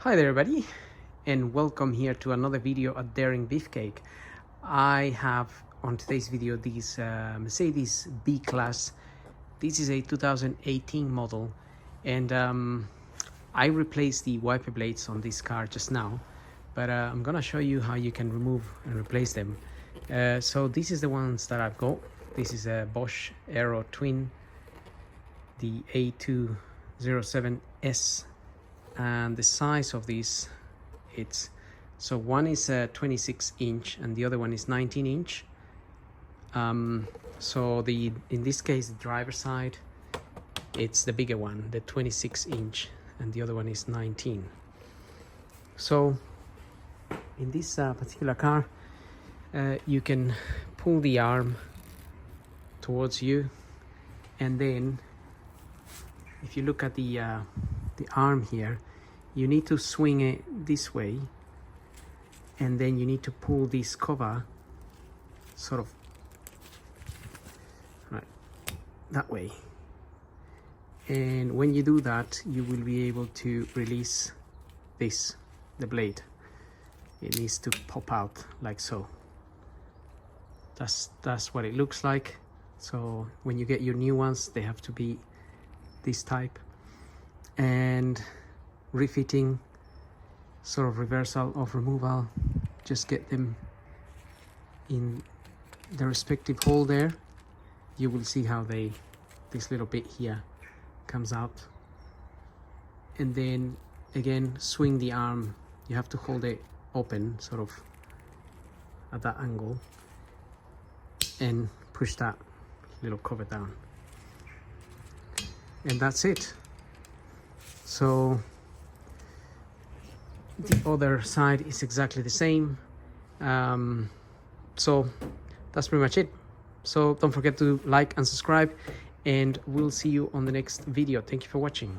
Hi there everybody, and welcome here to another video at Daring Beefcake. I have on today's video this Mercedes B-Class. This is a 2018 model, and I replaced the wiper blades on this car just now, but I'm gonna show you how you can remove and replace them. So this is the ones that I've got. This is a Bosch Aero Twin, the A207S. And the size of these, so one is a 26 inch and the other one is 19 inch. So in this case, the driver's side, it's the bigger one, the 26 inch, and the other one is 19. So in this particular car, you can pull the arm towards you, and then if you look at the arm here, you need to swing it this way, and then you need to pull this cover sort of right that way, and when you do that, you will be able to release the blade. It needs to pop out like so. That's what it looks like. So when you get your new ones, they have to be this type. And refitting, sort of reversal of removal, just get them in the respective hole there. You will see how this little bit here comes out, and then again swing the arm. You have to hold it open sort of at that angle and push that little cover down, and that's it. So the other side is exactly the same. So that's pretty much it. So don't forget to like and subscribe, and we'll see you on the next video. Thank you for watching.